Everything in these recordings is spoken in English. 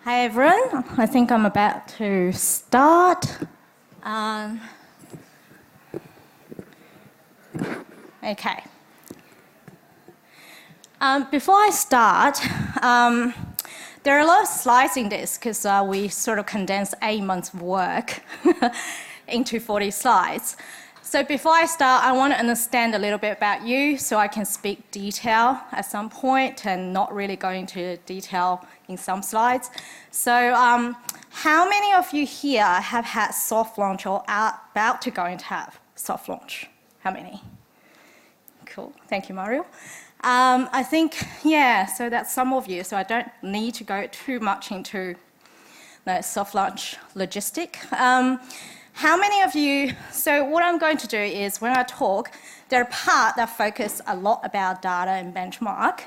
Hi everyone, I think I'm about to start. Okay. Before I start, there are a lot of slides in this because we sort of condensed 8 months of work into 40 slides. So before I start, I want to understand a little bit about you so I can speak detail at some point and not really go into detail in some slides. So how many of you here have had soft launch or are about to going to have soft launch? How many? Cool, thank you, Mario. I think, yeah, so that's some of you, so I don't need to go too much into the soft launch logistic. How many of you, so what I'm going to do is when I talk, there are parts that focus a lot about data and benchmark,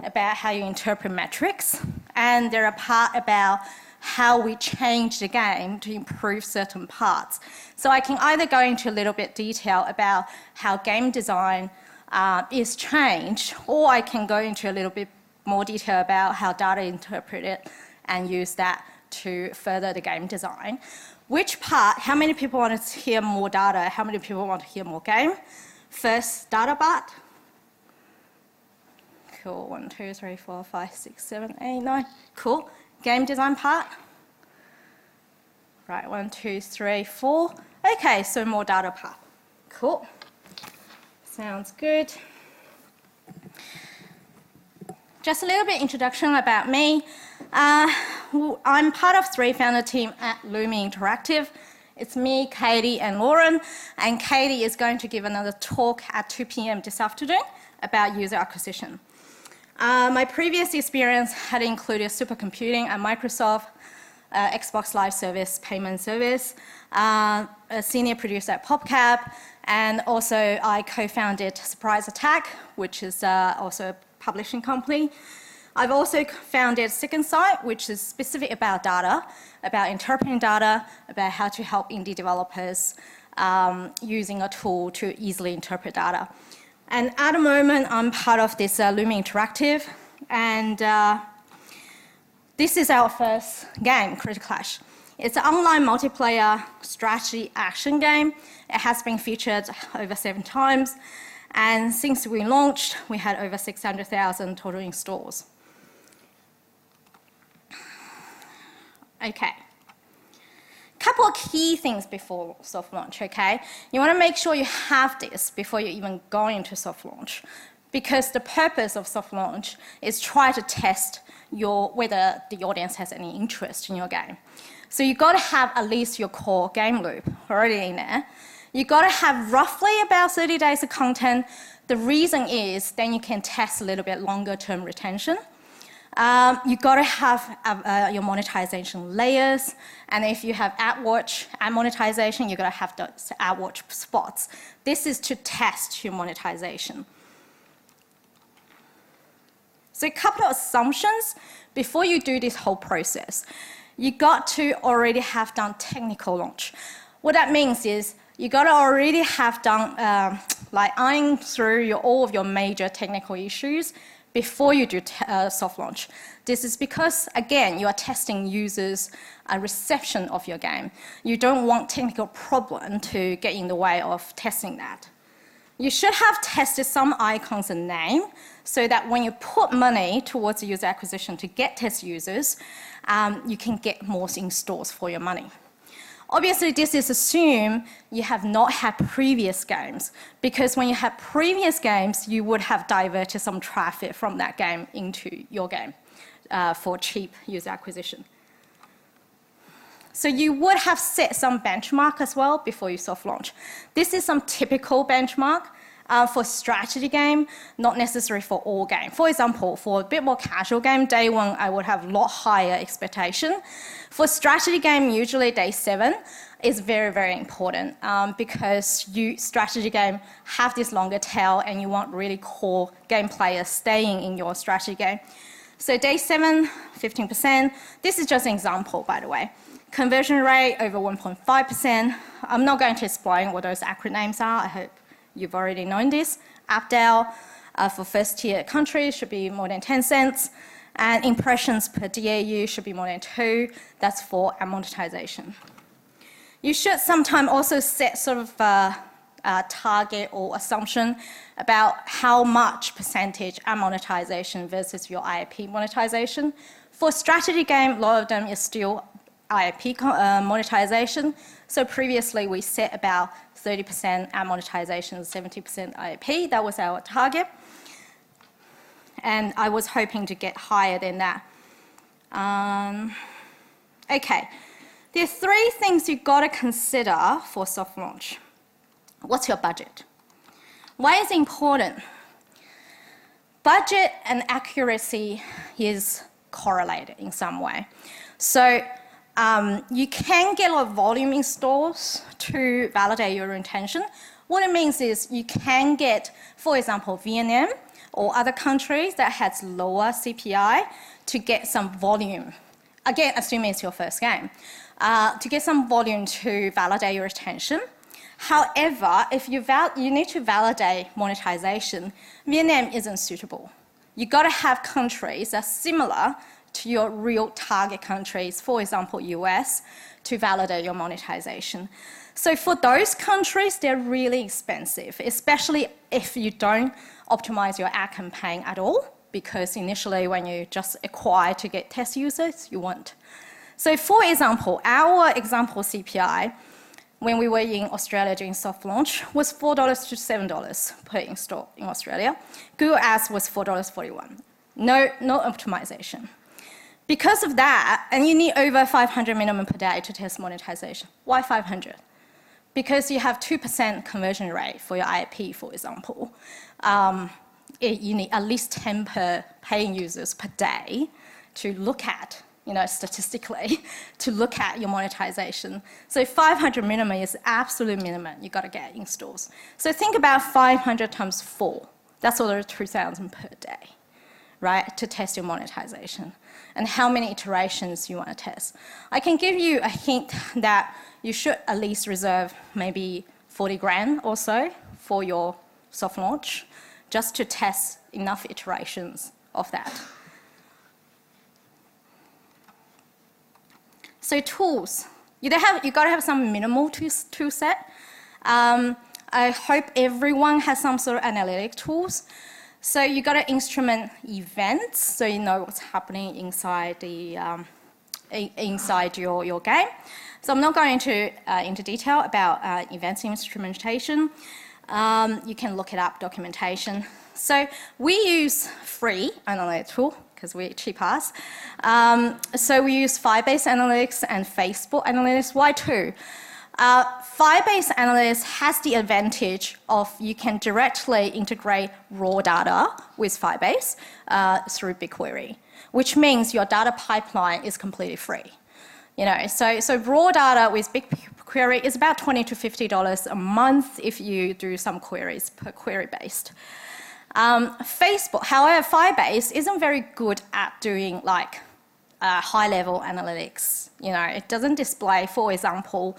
about how you interpret metrics, and there are parts about how we change the game to improve certain parts. So I can either go into a little bit detail about how game design is changed, or I can go into a little bit more detail about how data is interpreted and use that to further the game design. Which part, how many people want to hear more data? How many people want to hear more game? First, data part. Cool, 1, 2, 3, 4, 5, 6, 7, 8, 9. Cool, game design part. Right, 1, 2, 3, 4. Okay, so more data part. Cool. Sounds good. Just a little bit introduction about me. I'm part of 3 founder team at Looming Interactive. It's me, Katie, and Lauren. And Katie is going to give another talk at 2 p.m. this afternoon about user acquisition. My previous experience had included supercomputing at Microsoft, Xbox Live Service, payment service, a senior producer at PopCap, and also I co-founded Surprise Attack, which is also a publishing company. I've also founded Second Sight, which is specific about data, about interpreting data, about how to help indie developers using a tool to easily interpret data. And at the moment, I'm part of this Looming Interactive, and this is our first game, Critical Clash. It's an online multiplayer strategy action game. It has been featured over 7 times, and since we launched, we had over 600,000 total installs. Okay. Couple of key things before soft launch, okay? You want to make sure you have this before you even go into soft launch, because the purpose of soft launch is try to test whether the audience has any interest in your game. So you've got to have at least your core game loop already in there. You've got to have roughly about 30 days of content. The reason is then you can test a little bit longer term retention. You've got to have your monetization layers, and if you have ad monetization, you've got to have those ad watch spots. This is to test your monetization. So a couple of assumptions before you do this whole process. You got to already have done technical launch. What that means is you got to already have done like iron through all of your major technical issues before you do soft launch. This is because, again, you are testing users' reception of your game. You don't want technical problem to get in the way of testing that. You should have tested some icons and name so that when you put money towards user acquisition to get test users, you can get more installs for your money. Obviously, this is assume you have not had previous games, because when you have previous games, you would have diverted some traffic from that game into your game for cheap user acquisition. So you would have set some benchmark as well before you soft launch. This is some typical benchmark for strategy game, not necessary for all game. For example, for a bit more casual game, day 1, I would have a lot higher expectation. For strategy game, usually day 7 is very, very important because strategy game have this longer tail and you want really core game players staying in your strategy game. So day 7, 15%. This is just an example, by the way. Conversion rate over 1.5%. I'm not going to explain what those acronyms are. I hope you've already known this. AppDAO for first tier countries should be more than 10 cents. And impressions per DAU should be more than 2. That's for monetization. You should sometimes also set sort of a target or assumption about how much percentage monetization versus your IAP monetization. For strategy game, a lot of them is still IAP monetization. So previously we set about 30% monetization, 70% IAP. That was our target. And I was hoping to get higher than that. Okay, there are 3 things you've got to consider for soft launch. What's your budget? Why is it important? Budget and accuracy is correlated in some way. So you can get a lot of volume in stores to validate your intention. What it means is you can get, for example, Vietnam or other countries that has lower CPI to get some volume. Again, assuming it's your first game. To get some volume to validate your attention. However, if you need to validate monetization, Vietnam isn't suitable. You've got to have countries that are similar to your real target countries, for example, US, to validate your monetization. So for those countries, they're really expensive, especially if you don't optimize your ad campaign at all, because initially when you just acquire to get test users, you won't. So for example, our example CPI, when we were in Australia doing soft launch, was $4 to $7 per install in Australia. Google Ads was $4.41. No optimization. Because of that, and you need over 500 minimum per day to test monetization. Why 500? Because you have 2% conversion rate for your IAP, for example. You need at least 10 per paying users per day to look at, statistically, to look at your monetization. So 500 minimum is absolute minimum you got to get in stores. So think about 500 times 4. That's over 2,000 per day, right, to test your monetization. And how many iterations you want to test. I can give you a hint that you should at least reserve maybe 40 grand or so for your soft launch, just to test enough iterations of that. So tools, you got to have some minimal tool set. I hope everyone has some sort of analytic tools. So you got to instrument events, so you know what's happening inside the inside your game. So I'm not going into detail about events instrumentation. You can look it up, documentation. So we use free analytic tool because we're cheap ass. So we use Firebase Analytics and Facebook Analytics. Why 2? Firebase Analytics has the advantage of you can directly integrate raw data with Firebase through BigQuery, which means your data pipeline is completely free. So raw data with BigQuery is about $20 to $50 a month if you do some queries per query based. Facebook, however, Firebase isn't very good at doing like high level analytics. It doesn't display, for example,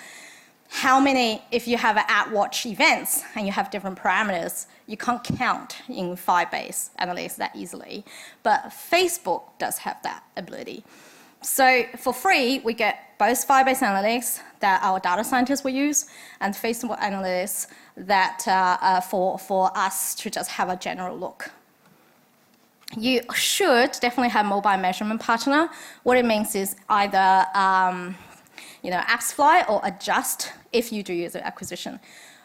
how many, if you have ad watch events and you have different parameters, you can't count in Firebase Analytics that easily. But Facebook does have that ability. So for free, we get both Firebase Analytics that our data scientists will use and Facebook Analytics that for us to just have a general look. You should definitely have mobile measurement partner. What it means is either AppsFly or Adjust if you do user acquisition.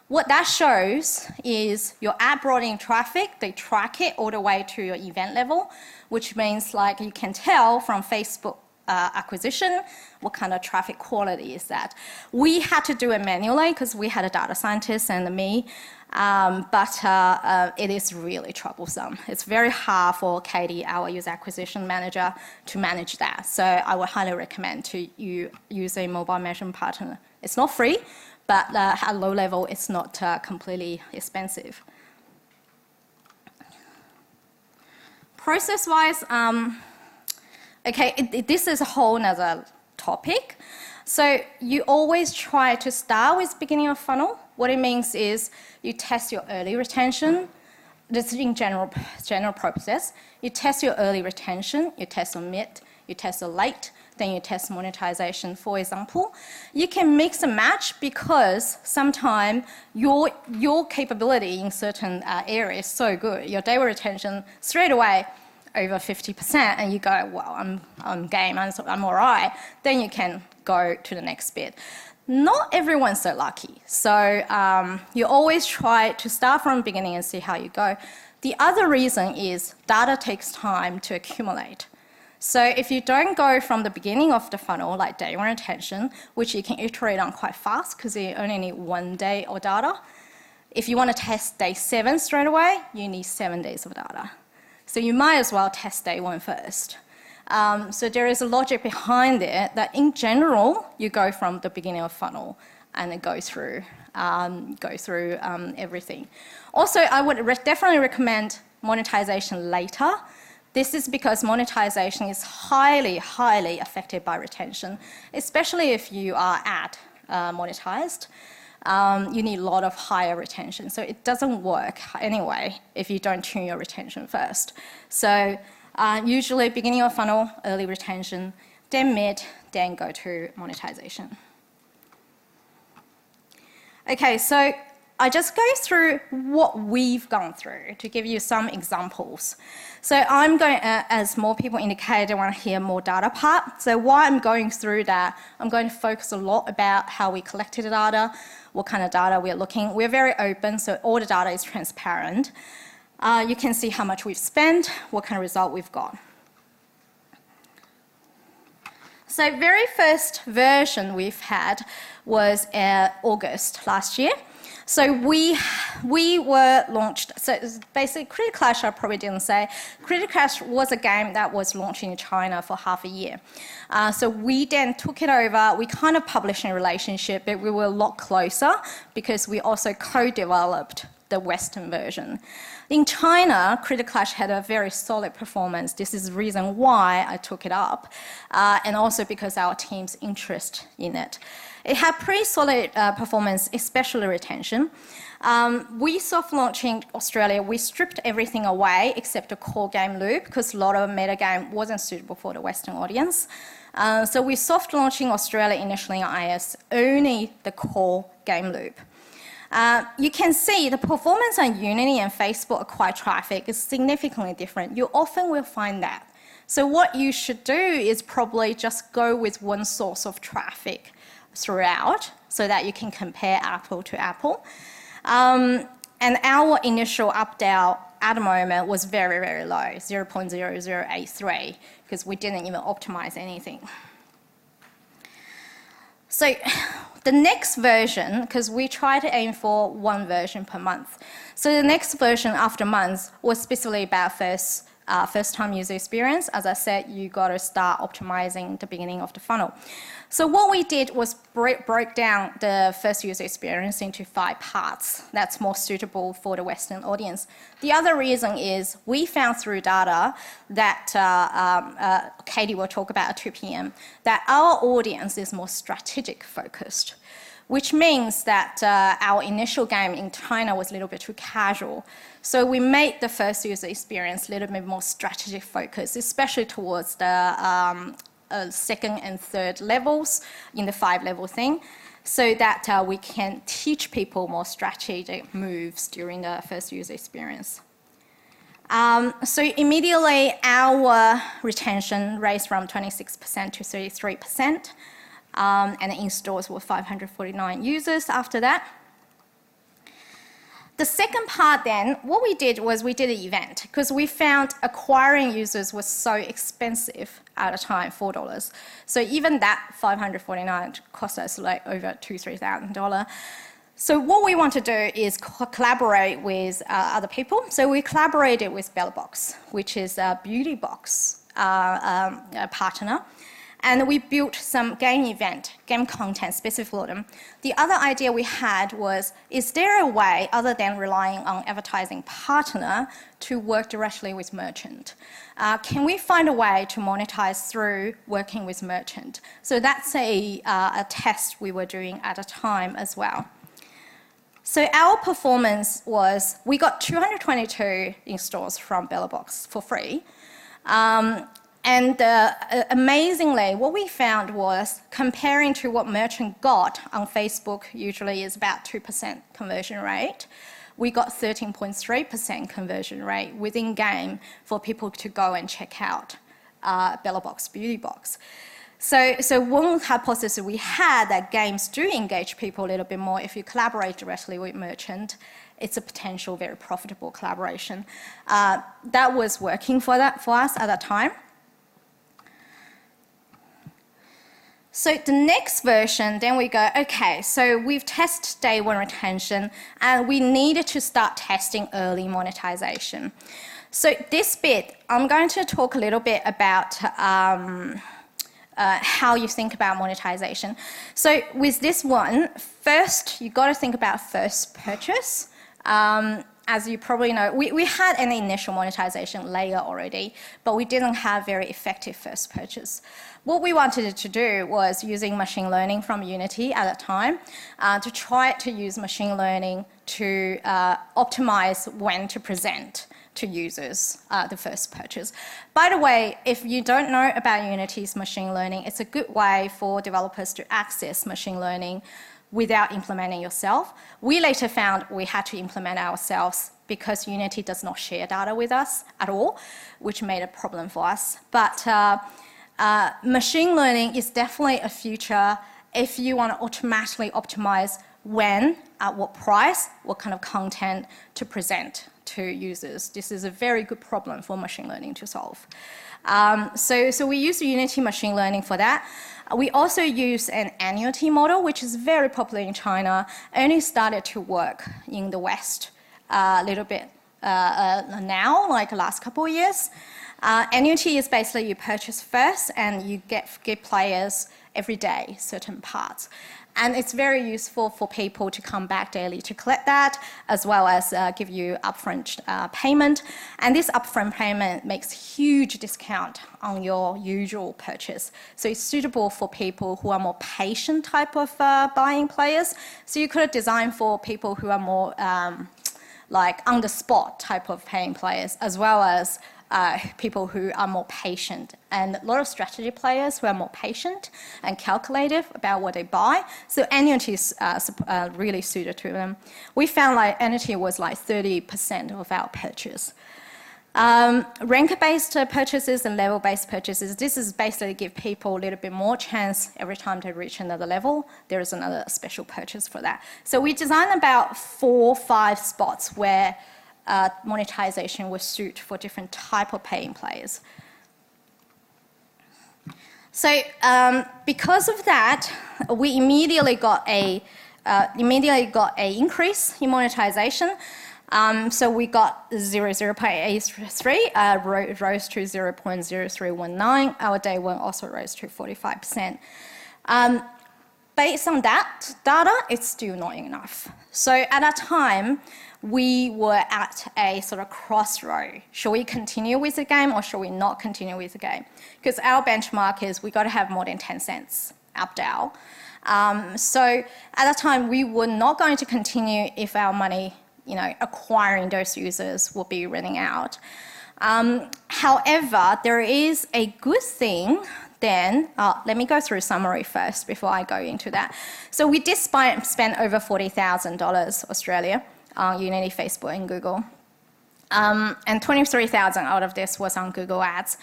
What that shows is your ad brought in traffic, they track it all the way to your event level, which means like you can tell from Facebook acquisition what kind of traffic quality is that. We had to do it manually because we had a data scientist and me, but it is really troublesome. It's very hard for Katie, our user acquisition manager, to manage that. So I would highly recommend to you use a mobile measurement partner. It's not free, but at low level, it's not completely expensive. Process-wise, okay, this is a whole nother topic. So you always try to start with beginning of funnel. What it means is you test your early retention, this is in general process. You test your early retention, you test your mid, you test your late, then you test monetization, for example. You can mix and match because sometimes your capability in certain areas is so good. Your day retention straight away over 50%, and you go, well, I'm game, I'm all right. Then you can go to the next bit. Not everyone's so lucky. So you always try to start from the beginning and see how you go. The other reason is data takes time to accumulate. So if you don't go from the beginning of the funnel, like day one retention, which you can iterate on quite fast because you only need 1 day of data. If you want to test day 7 straight away, you need 7 days of data. So you might as well test day 1 first. So there is a logic behind it that in general, you go from the beginning of funnel and then go through everything. Also, I would definitely recommend monetization later. This is because monetization is highly, highly affected by retention, especially if you are ad monetized. You need a lot of higher retention. So it doesn't work anyway if you don't tune your retention first. So usually beginning of funnel, early retention, then mid, then go to monetization. Okay, so I just go through what we've gone through to give you some examples. So I'm going, as more people indicate, they want to hear more data part. So while I'm going through that, I'm going to focus a lot about how we collected the data, what kind of data we're looking. We're very open, so all the data is transparent. You can see how much we've spent, what kind of result we've got. So very first version we've had was August last year. So we were launched, so basically Critic Clash, I probably didn't say, Critic Clash was a game that was launched in China for half a year. So we then took it over, we kind of published a relationship, but we were a lot closer because we also co-developed the Western version. In China, Critic Clash had a very solid performance. This is the reason why I took it up, and also because our team's interest in it. It had pretty solid performance, especially retention. We soft launching Australia, we stripped everything away except the core game loop because a lot of meta game wasn't suitable for the Western audience. So we soft launching Australia initially on iOS, only the core game loop. You can see the performance on Unity and Facebook acquired traffic is significantly different. You often will find that. So what you should do is probably just go with one source of traffic throughout so that you can compare apple to apple. And our initial update at the moment was very, very low, 0.0083, because we didn't even optimize anything. So the next version, because we try to aim for 1 version per month. So the next version after months was specifically about first-time user experience. As I said, you got to start optimizing the beginning of the funnel. So what we did was break down the first user experience into 5 parts. That's more suitable for the Western audience. The other reason is we found through data that Katie will talk about at 2 p.m. that our audience is more strategic focused, which means that our initial game in China was a little bit too casual. So we made the first user experience a little bit more strategic focused, especially towards the second and third levels in the 5-level thing, so that we can teach people more strategic moves during the first user experience. So immediately our retention raised from 26% to 33%. And in stores were 549 users after that. The second part then, what we did was we did an event because we found acquiring users was so expensive at the time, $4. So even that 549 cost us like over $2,000–3,000. So what we want to do is collaborate with other people. So we collaborated with Bellabox, which is a beauty box partner. And we built some game content specific for them. The other idea we had was, is there a way, other than relying on advertising partner, to work directly with merchant? Can we find a way to monetize through working with merchant? So that's a test we were doing at a time as well. So our performance was, we got 222 installs from Bellabox for free. Amazingly, what we found was comparing to what merchant got on Facebook, usually is about 2% conversion rate. We got 13.3% conversion rate within game for people to go and check out Bellabox Beauty Box. So one hypothesis we had that games do engage people a little bit more if you collaborate directly with merchant. It's a potential very profitable collaboration. That was working for us at that time. So the next version, then we go, okay, so we've tested day one retention and we needed to start testing early monetization. So this bit, I'm going to talk a little bit about how you think about monetization. So with this one, first, you got to think about first purchase. As you probably know, we had an initial monetization layer already, but we didn't have very effective first purchase. What we wanted to do was using machine learning from Unity at that time to try to use machine learning to optimize when to present to users the first purchase. By the way, if you don't know about Unity's machine learning, it's a good way for developers to access machine learning without implementing yourself. We later found we had to implement ourselves because Unity does not share data with us at all, which made a problem for us. But machine learning is definitely a future if you want to automatically optimize when, at what price, what kind of content to present to users. This is a very good problem for machine learning to solve. So we use Unity machine learning for that. We also use an annuity model, which is very popular in China, only started to work in the West a little bit now, like the last couple of years. Annuity is basically you purchase first and you give players every day certain parts. And it's very useful for people to come back daily to collect that, as well as give you upfront payment. And this upfront payment makes huge discount on your usual purchase. So it's suitable for people who are more patient type of buying players. So you could have designed for people who are more like on the spot type of paying players, as well as people who are more patient, and a lot of strategy players who are more patient and calculative about what they buy. So annuity is really suited to them. We found like annuity was like 30% of our purchase. Rank-based purchases and level-based purchases, this is basically give people a little bit more chance every time they reach another level. There is another special purchase for that. So we designed about 4 or 5 spots where monetization was suited for different type of paying players. So because of that, we immediately got a increase in monetization. So we got 0.83 rose to 0.0319. Our day one also rose to 45%. Based on that data, it's still not enough. So at that time, we were at a sort of crossroad. Should we continue with the game or should we not continue with the game? Because our benchmark is we got to have more than 10 cents up-down. So at that time, we were not going to continue if our money, acquiring those users will be running out. However, there is a good thing then. Let me go through summary first before I go into that. So we did spend over $40,000 Australia on Unity, Facebook, and Google. And 23,000 out of this was on Google Ads.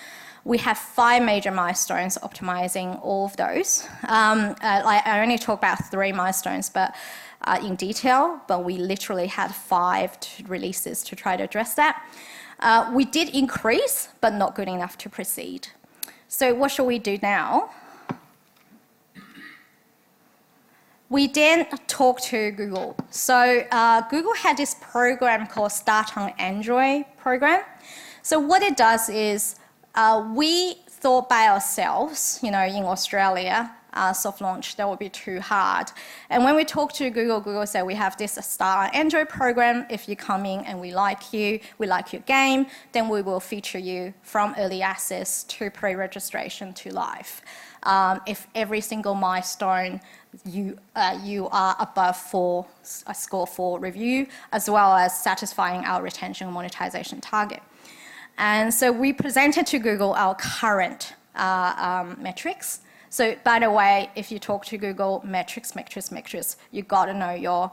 We have 5 major milestones optimizing all of those. I only talk about 3 milestones, but in detail, but we literally had 5 releases to try to address that. We did increase, but not good enough to proceed. So what should we do now? We then talked to Google. So Google had this program called Start on Android program. So what it does is we thought by ourselves, in Australia, soft launch, that would be too hard. And when we talked to Google, Google said we have this Start on Android program. If you come in and we like you, we like your game, then we will feature you from early access to pre-registration to live. If every single milestone you are above a score 4 review, as well as satisfying our retention and monetization target. And so we presented to Google our current metrics. So by the way, if you talk to Google, metrics, you got to know your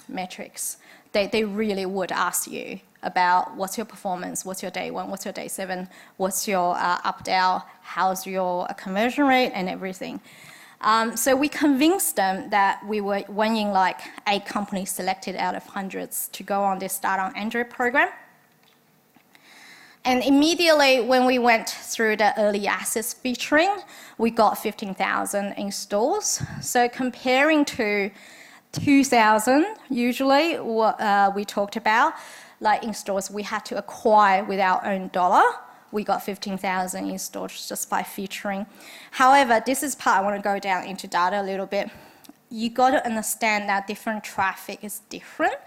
metrics. They really would ask you about what's your performance, what's your day 1, what's your day 7, what's your up-down, how's your conversion rate and everything. So we convinced them that we were winning like 8 companies selected out of hundreds to go on this Start on Android program. And immediately when we went through the early access featuring, we got 15,000 installs. So comparing to 2,000 usually what we talked about, like installs we had to acquire with our own dollar, we got 15,000 installs just by featuring. However, this is part I want to go down into data a little bit. You got to understand that different traffic is different.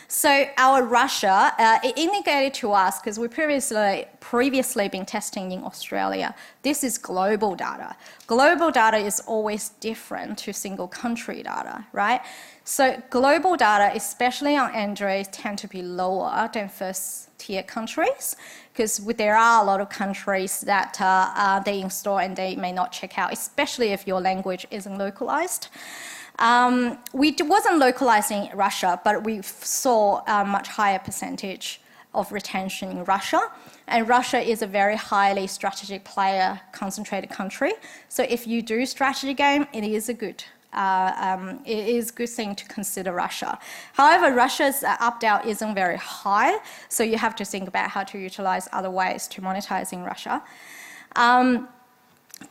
So our Russia, it indicated to us, because we previously been testing in Australia, this is global data. Global data is always different to single country data, right? So global data, especially on Android, tend to be lower than first tier countries, because there are a lot of countries that they install and they may not check out, especially if your language isn't localized. We wasn't localizing in Russia, but we saw a much higher percentage of retention in Russia. And Russia is a very highly strategic player, concentrated country. So if you do strategy game, it is a good thing to consider Russia. However, Russia's up-down isn't very high, so you have to think about how to utilize other ways to monetize in Russia.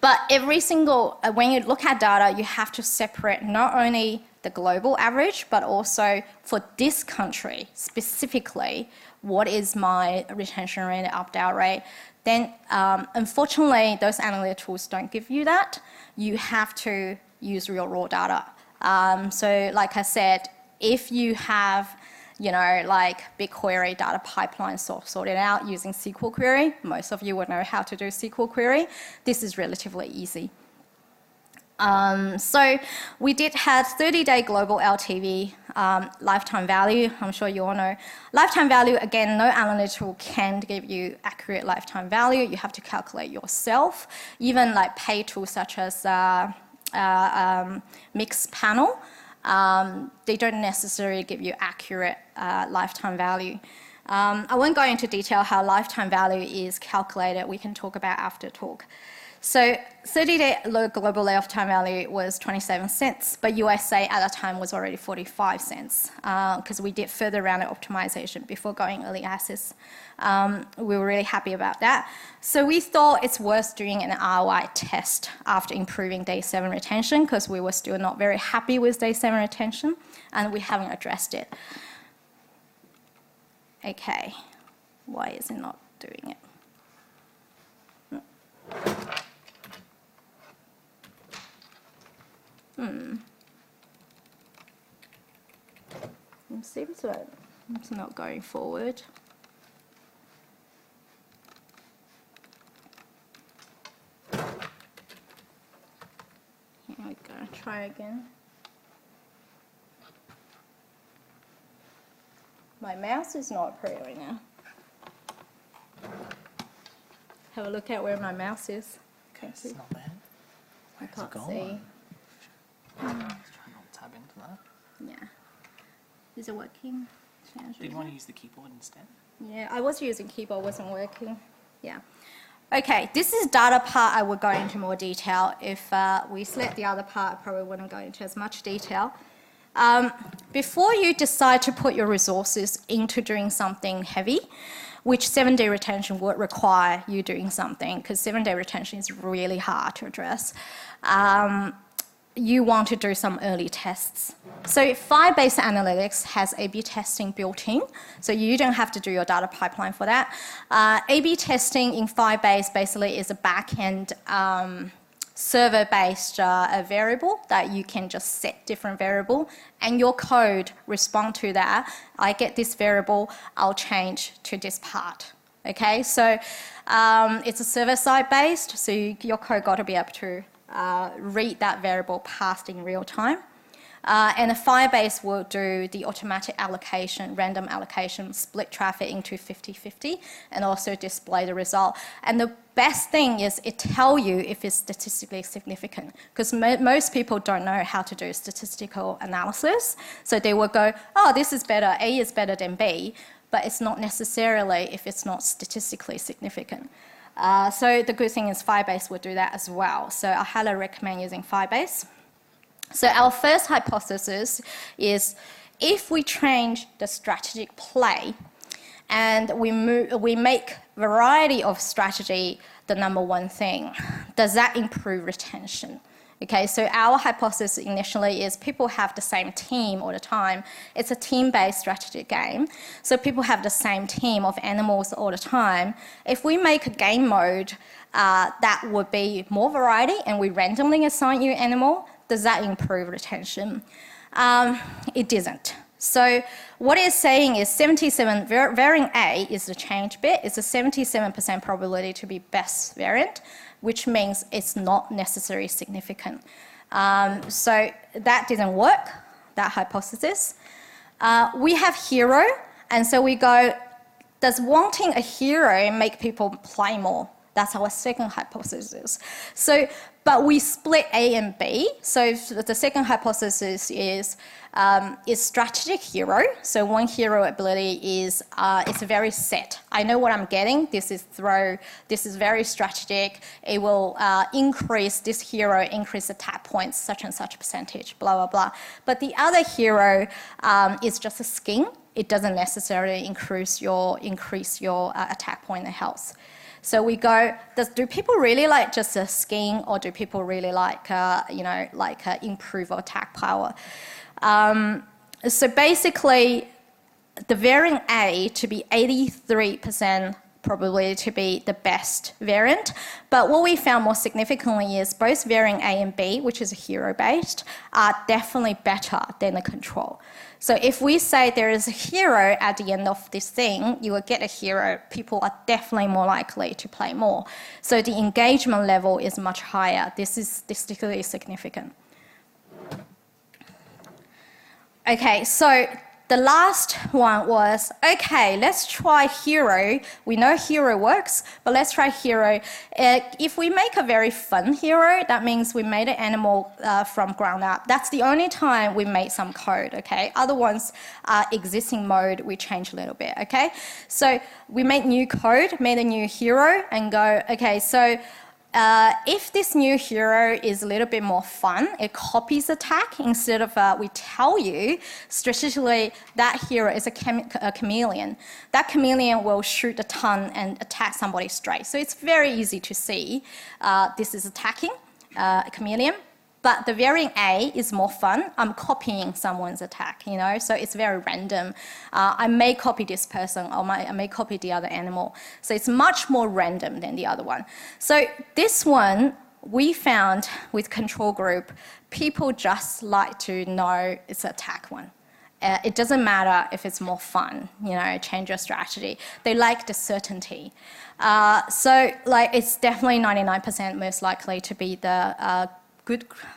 But every single, when you look at data, you have to separate not only the global average, but also for this country specifically, what is my retention rate, up-down rate. Then, unfortunately, those analytic tools don't give you that. You have to use real raw data. So like I said, if you have like BigQuery data pipeline sorted out using SQL query. Most of you would know how to do SQL query. This is relatively easy. So we did have 30-day global LTV, lifetime value. I'm sure you all know. Lifetime value, again, no analytical can give you accurate lifetime value. You have to calculate yourself. Even like paid tools such as Mixpanel, they don't necessarily give you accurate lifetime value. I won't go into detail how lifetime value is calculated. We can talk about after talk. So 30-day global lifetime value was 27 cents, but USA at the time was already 45 cents because we did further round of optimization before going early access. We were really happy about that. So we thought it's worth doing an ROI test after improving day 7 retention because we were still not very happy with day 7 retention and we haven't addressed it. Okay, why is it not doing it? It seems like it's not going forward. Here we go, try again. My mouse is not pretty right now. Have a look at where my mouse is. It's not there. I can't see. Let's try not to tab into that. Yeah. Is it working? Do you want to use the keyboard instead? Yeah, I was using keyboard, wasn't working. Yeah. Okay, this is data part. I will go into more detail. If we select the other part, I probably wouldn't go into as much detail. Before you decide to put your resources into doing something heavy, which 7-day retention would require you doing something, because 7-day retention is really hard to address. you want to do some early tests. So Firebase Analytics has A/B testing built in, so you don't have to do your data pipeline for that. A/B testing in Firebase basically is a back-end server-based variable that you can just set different variable, and your code respond to that. I get this variable, I'll change to this part. Okay, so it's a server-side based, so your code got to be able to read that variable passed in real time. And the Firebase will do the automatic allocation, random allocation, split traffic into 50-50, and also display the result. And the best thing is it tells you if it's statistically significant, because most people don't know how to do statistical analysis. So they will go, oh, this is better, A is better than B, but it's not necessarily if it's not statistically significant. So the good thing is Firebase will do that as well. So I highly recommend using Firebase. So our first hypothesis is if we change the strategic play and we make variety of strategy the number one thing, does that improve retention? Okay, so our hypothesis initially is people have the same team all the time. It's a team-based strategic game. So people have the same team of animals all the time. If we make a game mode that would be more variety and we randomly assign you animal, does that improve retention? It doesn't. So what it's saying is 77, variant A is the change bit. It's a 77% probability to be best variant, which means it's not necessarily significant. So that didn't work, that hypothesis. We have hero, and so we go, does wanting a hero make people play more? That's our second hypothesis. So, but we split A and B. So the second hypothesis is strategic hero. So one hero ability is it's very set. I know what I'm getting. This is throw. This is very strategic. It will increase this hero, increase attack points, such and such percentage, blah, blah, blah. But the other hero is just a skin. It doesn't necessarily increase your attack point and health. So we go, do people really like just a skin, or do people really like, improve attack power? So basically, the variant A to be 83% probability to be the best variant. But what we found more significantly is both variant A and B, which is hero-based, are definitely better than the control. So if we say there is a hero at the end of this thing, you will get a hero, people are definitely more likely to play more. So the engagement level is much higher. This is statistically significant. Okay, so the last one was, okay, let's try hero. We know hero works, but let's try hero. If we make a very fun hero, that means we made an animal from ground up. That's the only time we made some code, okay? Other ones are existing mode, we change a little bit, okay? So we make new code, made a new hero, and go, okay, so if this new hero is a little bit more fun, it copies attack instead of we tell you strategically that hero is a chameleon. That chameleon will shoot a ton and attack somebody straight. So it's very easy to see this is attacking a chameleon. But the variant A is more fun. I'm copying someone's attack, you know, so it's very random. I may copy this person, or I may copy the other animal. So it's much more random than the other one. So this one, we found with control group, people just like to know it's an attack one. It doesn't matter if it's more fun, you know, change your strategy. They like the certainty. So like it's definitely 99% most likely to be the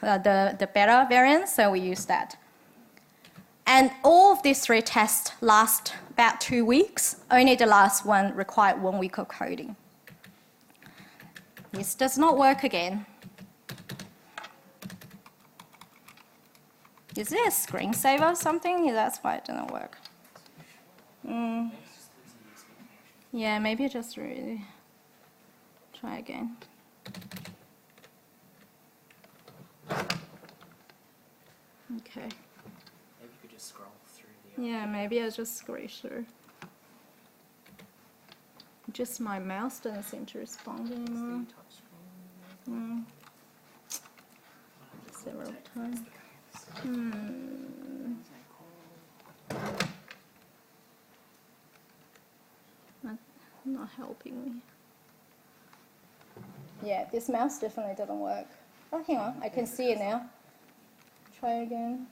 the better variant, so we use that. And all of these three tests last about 2 weeks. Only the last one required 1 week of coding. This does not work again. Is there a screensaver or something? Yeah, that's why it didn't work. Yeah, maybe just really try again. Okay. Maybe you could just scroll through the... Yeah, maybe I'll just scroll through. Just my mouse doesn't seem to respond anymore. touch screen. Several time. Not helping me. Yeah, this mouse definitely doesn't work. Oh, hang on, I can see it now. Try again.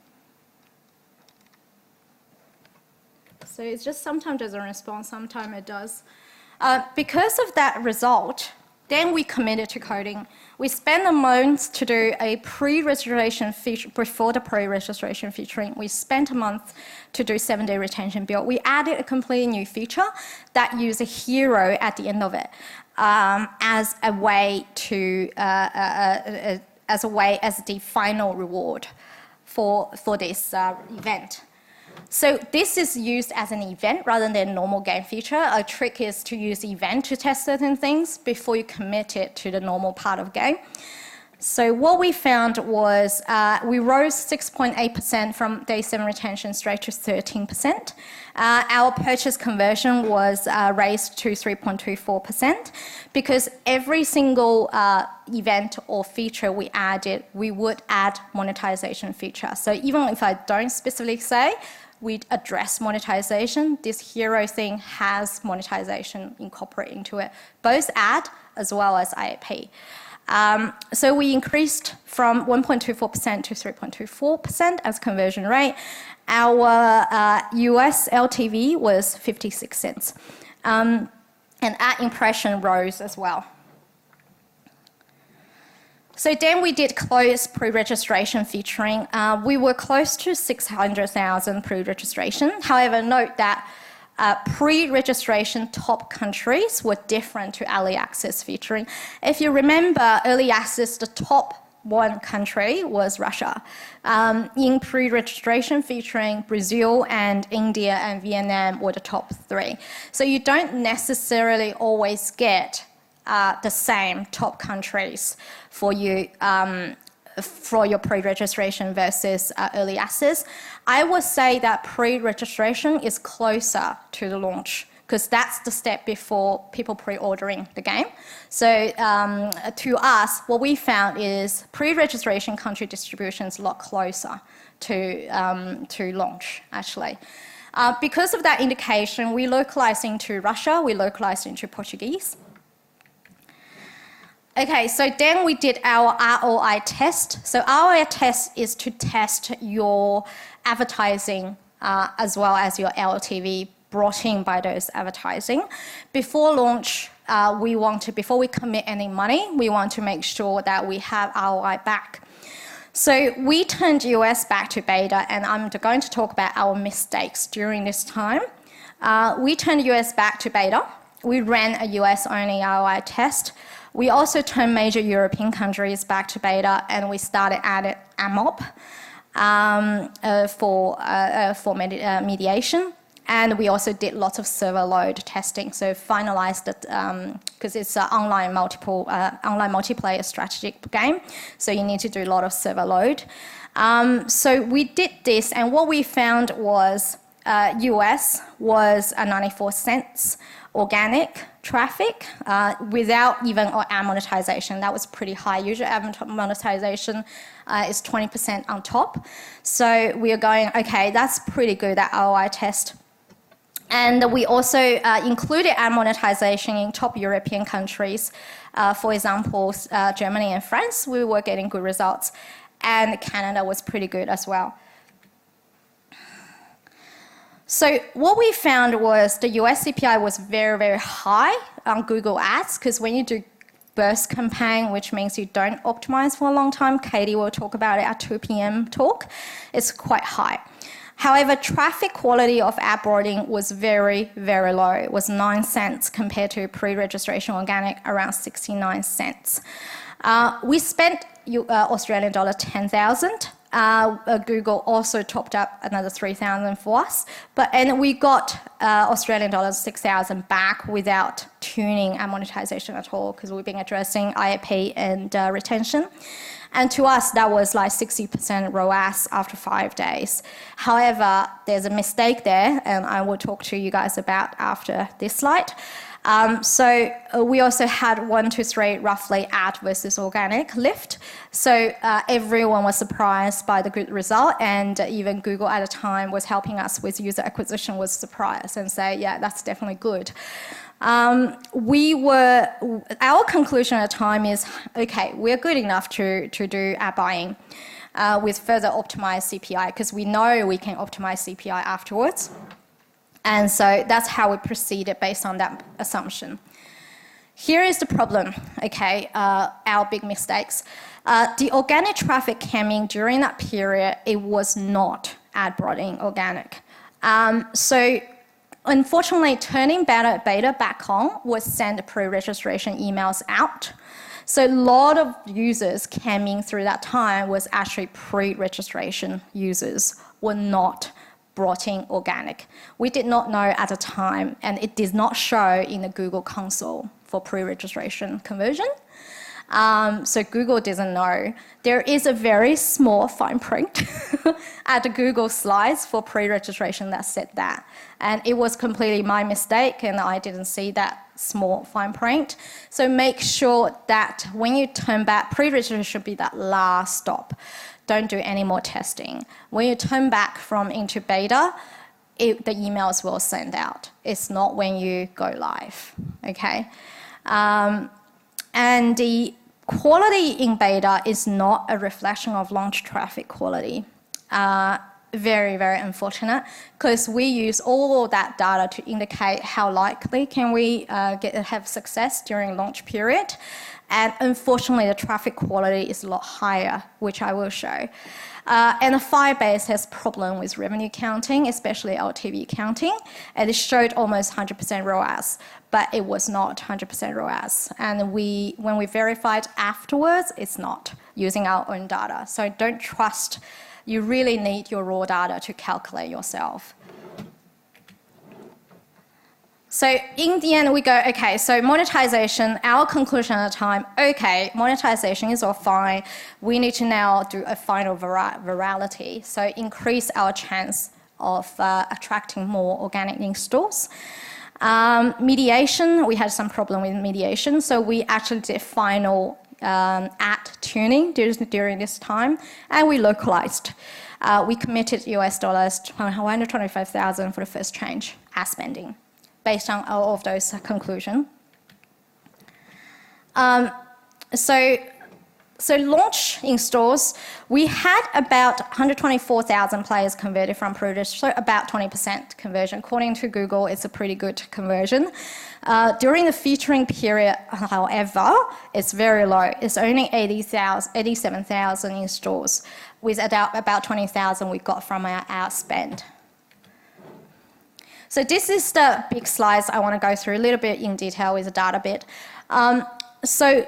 So it's just sometimes doesn't respond, sometimes it does. Because of that result, then we committed to coding. We spent a month to do a pre-registration feature, before the pre-registration featuring. We spent a month to do 7-day retention build. We added a completely new feature that used a hero at the end of it as a way to, as the final reward for this event. So this is used as an event rather than a normal game feature. A trick is to use event to test certain things before you commit it to the normal part of game. So what we found was we rose 6.8% from day 7 retention straight to 13%. Our purchase conversion was raised to 3.24% because every single event or feature we added, we would add monetization feature. So even if I don't specifically say, we address monetization, this hero thing has monetization incorporated into it, both ad as well as IAP. So we increased from 1.24% to 3.24% as conversion rate. Our US LTV was 56 cents. And ad impression rose as well. So then we did close pre-registration featuring. We were close to 600,000 pre-registration. However, note that pre-registration top countries were different to early access featuring. If you remember, early access, the top one country was Russia. In pre-registration featuring, Brazil and India and Vietnam were the top 3. So you don't necessarily always get the same top countries for you for your pre-registration versus early access. I would say that pre-registration is closer to the launch because that's the step before people pre-ordering the game. So to us, what we found is pre-registration country distribution is a lot closer to launch, actually. Because of that indication, we localized into Russia, we localized into Portuguese. Okay, so then we did our ROI test. So ROI test is to test your advertising as well as your LTV brought in by those advertising. Before launch, before we commit any money, we want to make sure that we have ROI back. So we turned US back to beta, and I'm going to talk about our mistakes during this time. We turned US back to beta. We ran a US only ROI test. We also turned major European countries back to beta, and we started adding AMOP for mediation. And we also did lots of server load testing, so finalized it because it's an online multiplayer strategic game, so you need to do a lot of server load. So we did this, and what we found was US was a 94 cents organic traffic without even ad monetization. That was pretty high. Usually ad monetization is 20% on top. So we are going, okay, that's pretty good, that ROI test. And we also included ad monetization in top European countries. For example, Germany and France, we were getting good results. And Canada was pretty good as well. So what we found was the US CPI was very, very high on Google Ads, because when you do burst campaign, which means you don't optimize for a long time, Katie will talk about it at 2 p.m. talk, it's quite high. However, traffic quality of ad boarding was very, very low. It was 9 cents compared to pre-registration organic, around 69 cents. We spent Australian dollar 10,000. Google also topped up another 3,000 for us, and we got Australian dollars 6,000 back without tuning our monetization at all, because we've been addressing IAP and retention. And to us, that was like 60% ROAS after 5 days. However, there's a mistake there, and I will talk to you guys about after this slide. So we also had 1 to 3 roughly ad versus organic lift. So everyone was surprised by the good result, and even Google at the time was helping us with user acquisition was surprised and say, yeah, that's definitely good. Our conclusion at the time is, okay, we're good enough to do ad buying with further optimized CPI, because we know we can optimize CPI afterwards. And so that's how we proceeded based on that assumption. Here is the problem, okay, our big mistakes. The organic traffic came in during that period. It was not ad brought-in organic. So unfortunately, turning beta back on was send pre-registration emails out. So a lot of users came in through that time was actually pre-registration users, were not brought in organic. We did not know at the time, and it did not show in the Google console for pre-registration conversion. So Google doesn't know. There is a very small fine print at the Google slides for pre-registration that said that. And it was completely my mistake, and I didn't see that small fine print. So make sure that when you turn back, pre-registration should be that last stop. Don't do any more testing. When you turn back from into beta, the emails will send out. It's not when you go live, okay? And the quality in beta is not a reflection of launch traffic quality. Very, very unfortunate, because we use all of that data to indicate how likely can we have success during launch period. And unfortunately, the traffic quality is a lot higher, which I will show. And the Firebase has problem with revenue counting, especially LTV counting, and it showed almost 100% ROAS, but it was not 100% ROAS. And when we verified afterwards, it's not using our own data. So don't trust. You really need your raw data to calculate yourself. So in the end, we go, okay, so monetization, our conclusion at the time, okay, monetization is all fine. We need to now do a final virality, so increase our chance of attracting more organic installs. Mediation, we had some problem with mediation, so we actually did final ad tuning during this time, and we localized. We committed US dollars, $125,000 for the first change ad spending, based on all of those conclusions. So launch in stores, we had about 124,000 players converted from pre-register, so about 20% conversion. According to Google, it's a pretty good conversion. During the featuring period, however, it's very low. It's only 87,000 in stores, with about 20,000 we got from our ad spend. So this is the big slides I want to go through a little bit in detail with the data bit. So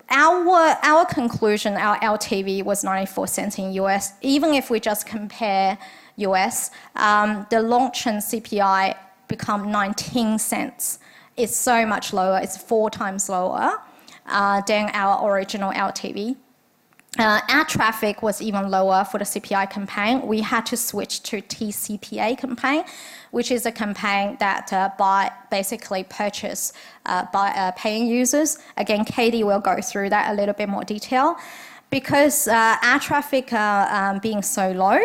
our conclusion, our LTV was 94 cents in US. Even if we just compare US, the launch and CPI become 19 cents. It's so much lower. It's 4 times lower than our original LTV. Ad traffic was even lower for the CPI campaign. We had to switch to TCPA campaign, which is a campaign that basically purchase by paying users. Again, Katie will go through that a little bit more detail. Because ad traffic being so low,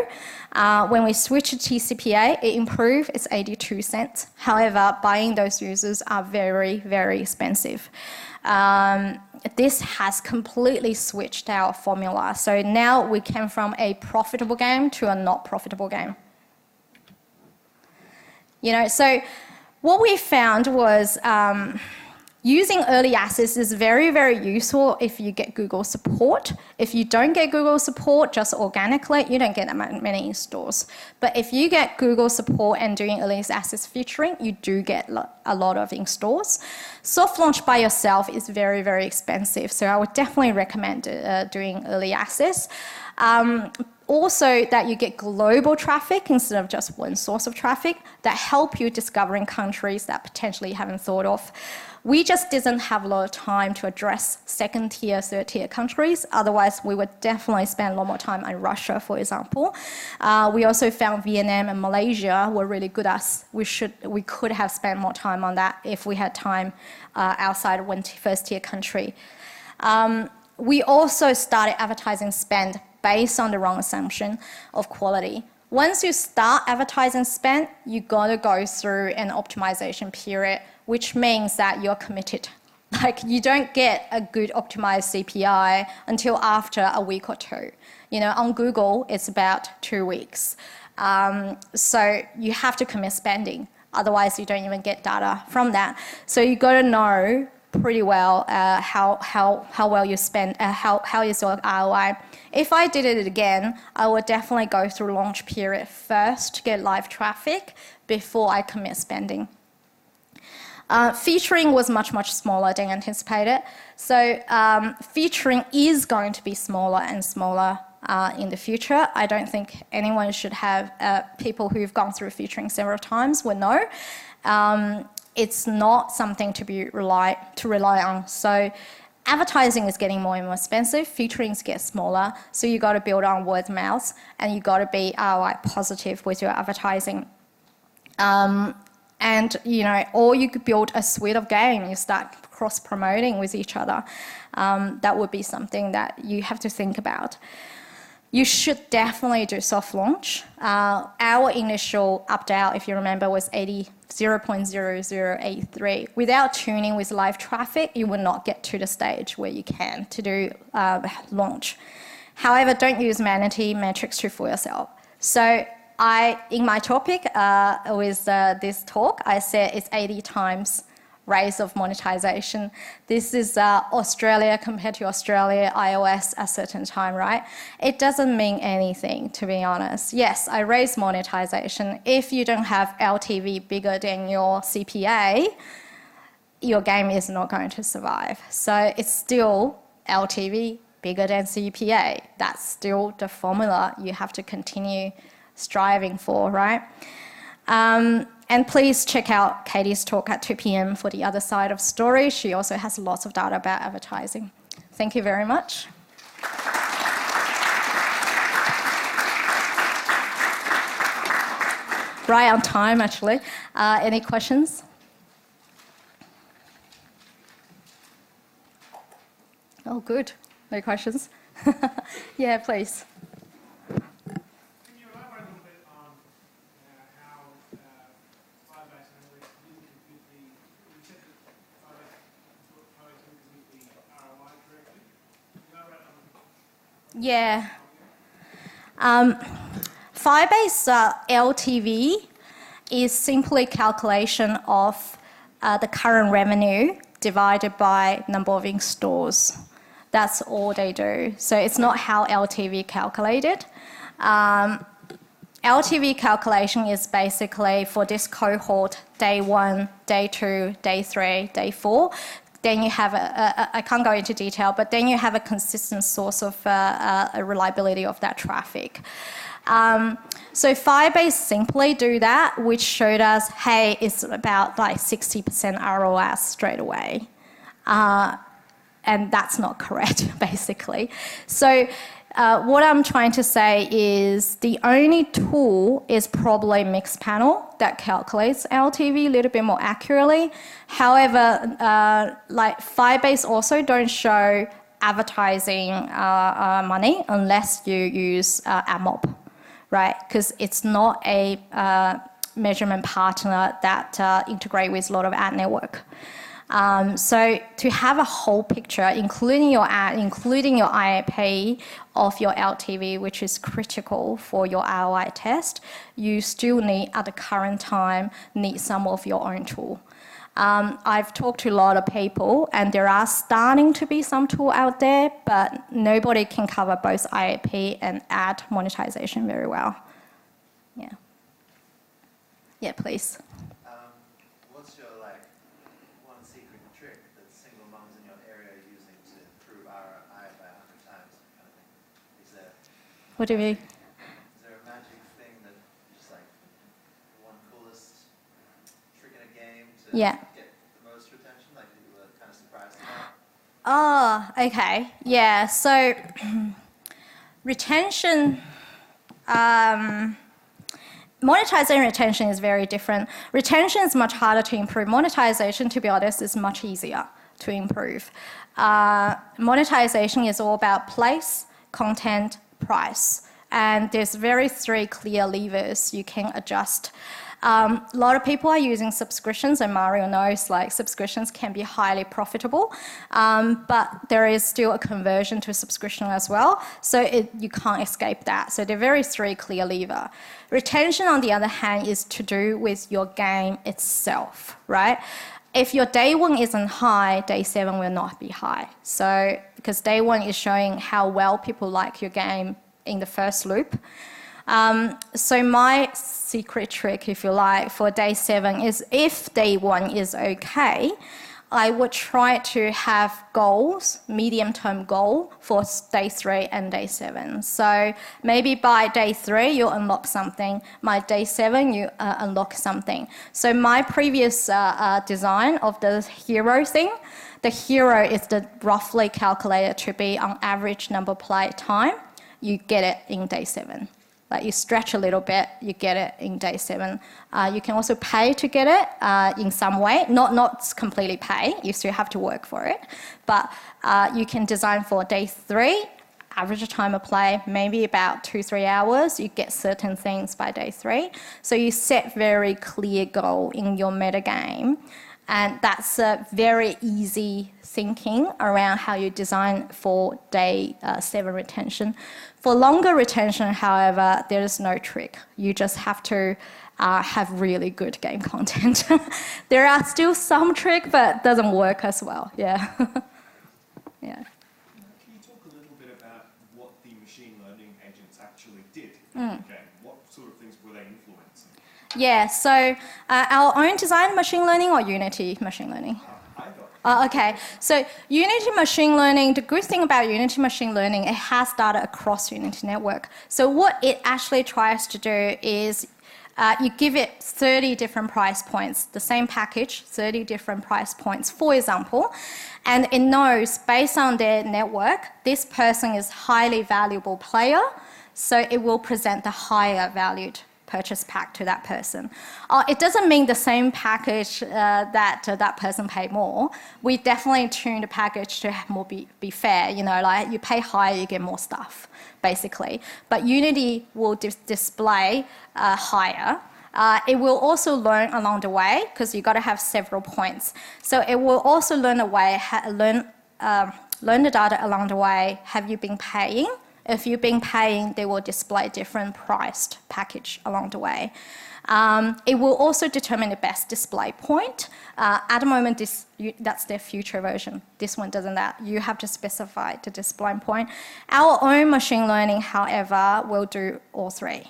when we switch to TCPA, it improved. It's 82 cents. However, buying those users are very, very expensive. This has completely switched our formula. So now we came from a profitable game to a not profitable game. You know, so what we found was using early access is very, very useful if you get Google support. If you don't get Google support just organically, you don't get that many installs. But if you get Google support and doing early access featuring, you do get a lot of installs. Soft launch by yourself is very, very expensive. So I would definitely recommend doing early access. Also that you get global traffic instead of just one source of traffic that help you discovering countries that potentially you haven't thought of. We just didn't have a lot of time to address second tier, third tier countries. Otherwise, we would definitely spend a lot more time on Russia, for example. We also found Vietnam and Malaysia were really good at us. We could have spent more time on that if we had time outside of one first tier country. we also started advertising spend based on the wrong assumption of quality. Once you start advertising spend, you got to go through an optimization period, which means that you're committed. Like, you don't get a good optimized CPI until after a week or two. You know, on Google, it's about 2 weeks. So you have to commit spending. Otherwise, you don't even get data from that. So you got to know pretty well how well you spend, how is your ROI. If I did it again, I would definitely go through launch period first to get live traffic before I commit spending. Featuring was much, much smaller than anticipated. So featuring is going to be smaller and smaller in the future. I don't think anyone should have, people who've gone through featuring several times will know. It's not something to rely on. So advertising is getting more and more expensive, featurings get smaller, so you got to build on word of mouth, and you got to be ROI positive with your advertising. And, you know, or you could build a suite of games, you start cross-promoting with each other. That would be something that you have to think about. You should definitely do soft launch. Our initial opt-out, if you remember, was 0.0083. Without tuning with live traffic, you will not get to the stage where you can to do launch. However, don't use vanity metrics to fool yourself. So in my topic with this talk, I said it's 80 times raise of monetization. This is Australia compared to Australia, iOS at a certain time, right? It doesn't mean anything, to be honest. Yes, I raise monetization. If you don't have LTV bigger than your CPA, your game is not going to survive. So it's still LTV bigger than CPA. That's still the formula you have to continue striving for, right? And please check out Katie's talk at 2 p.m. for the other side of story. She also has lots of data about advertising. Thank you very much. Right on time, actually. Any questions? Oh, good. No questions? Yeah, please. Yeah. Firebase LTV is simply calculation of the current revenue divided by number of in-stores. That's all they do. So it's not how LTV calculated. LTV calculation is basically for this cohort, day 1, day 2, day 3, day 4. Then you have I can't go into detail, but then you have a consistent source of a reliability of that traffic. So Firebase simply do that, which showed us, hey, it's about like 60% ROAS straight away. And that's not correct, basically. So what I'm trying to say is the only tool is probably Mixpanel that calculates LTV a little bit more accurately. However, like Firebase also don't show advertising money unless you use AdMob, right? Because it's not a measurement partner that integrate with a lot of ad network. So to have a whole picture, including your ad, including your IAP of your LTV, which is critical for your ROI test, you still need, at the current time, need some of your own tool. I've talked to a lot of people, and there are starting to be some tool out there, but nobody can cover both IAP and ad monetization very well. Yeah. Yeah, please. What's your one secret trick that single mums in your area are using to improve ROI by 100 times, kind of thing? Is there? What do you mean? Is there a magic thing that just the one coolest trick in a game to get the most retention, like you were kind of surprised about? Oh, okay. Yeah. So retention. Monetization and retention is very different. Retention is much harder to improve. Monetization, to be honest, is much easier to improve. monetization is all about place, content, price. And there's three clear levers you can adjust. A lot of people are using subscriptions, and Mario knows like subscriptions can be highly profitable, but there is still a conversion to subscription as well, so you can't escape that. So there are three clear levers. Retention, on the other hand, is to do with your game itself, right? If your day one isn't high, day 7 will not be high. So because day 1 is showing how well people like your game in the first loop. So my secret trick, if you like, for day 7 is if day 1 is okay, I would try to have goals, medium-term goal for day 3 and day 7. So maybe by day 3 you unlock something, by day 7 you unlock something. So my previous design of the hero thing, the hero is roughly calculated to be on average number play time. You get it in day 7. Like you stretch a little bit, you get it in day 7. You can also pay to get it in some way, not completely pay, you still have to work for it. But you can design for day 3, average time of play, maybe about 2-3 hours, you get certain things by day 3. So you set very clear goal in your metagame. And that's a very easy thinking around how you design for day 7 retention. For longer retention, however, there is no trick. You just have to have really good game content. There are still some trick, but it doesn't work as well. Yeah. Yeah. Can you talk a little bit about what the machine learning agents actually did in the game? What sort of things were they influencing? Yeah, so our own design machine learning or Unity machine learning? Okay, so Unity machine learning, the good thing about Unity machine learning, it has data across Unity network. So what it actually tries to do is you give it 30 different price points, the same package, 30 different price points, for example, and it knows based on their network, this person is highly valuable player, so it will present the higher valued purchase pack to that person. It doesn't mean the same package that person pay more. We definitely tune the package to more be fair, you know, like you pay higher, you get more stuff, basically. But Unity will display higher. It will also learn along the way, because you've got to have several points. So it will also learn learn the data along the way. Have you been paying? If you've been paying, they will display different priced package along the way. It will also determine the best display point. At the moment, that's their future version. This one doesn't that. You have to specify the display point. Our own machine learning, however, will do all three.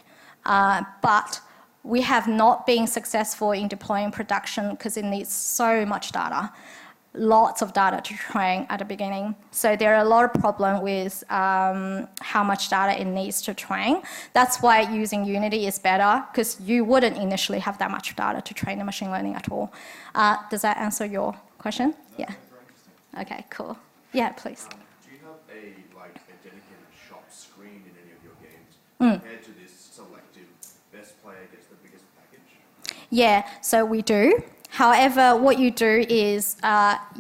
But we have not been successful in deploying production because it needs so much data. Lots of data to train at the beginning. So there are a lot of problems with how much data it needs to train. That's why using Unity is better, because you wouldn't initially have that much data to train the machine learning at all. Does that answer your question? No, Yeah. very interesting. Okay, cool. Yeah, please. Do you have a dedicated shop screen in any of your games compared to this selective best player gets the biggest package? Yeah, so we do. However, what you do is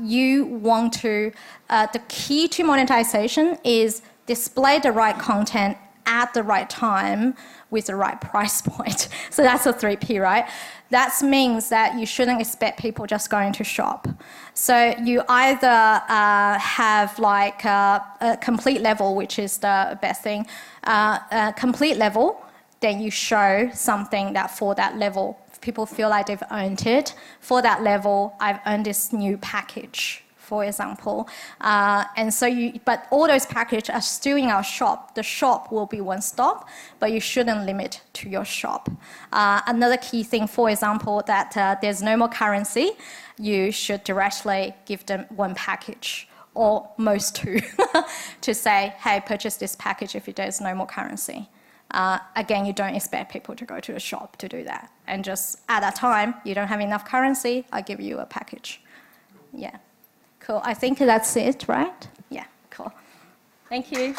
you want to, the key to monetization is display the right content at the right time with the right price point. So that's a 3P, right? That means that you shouldn't expect people just going to shop. So you either have like a complete level, which is the best thing, a complete level, then you show something that for that level, people feel like they've earned it. For that level, I've earned this new package, for example. And so but all those packages are still in our shop. The shop will be one stop, but you shouldn't limit to your shop. Another key thing, for example, that there's no more currency, you should directly give them one package, or most two, to say, hey, purchase this package if there's no more currency. Again, you don't expect people to go to the shop to do that. And just at that time, you don't have enough currency, I give you a package. Yeah, cool. I think that's it, right? Yeah, cool. Thank you.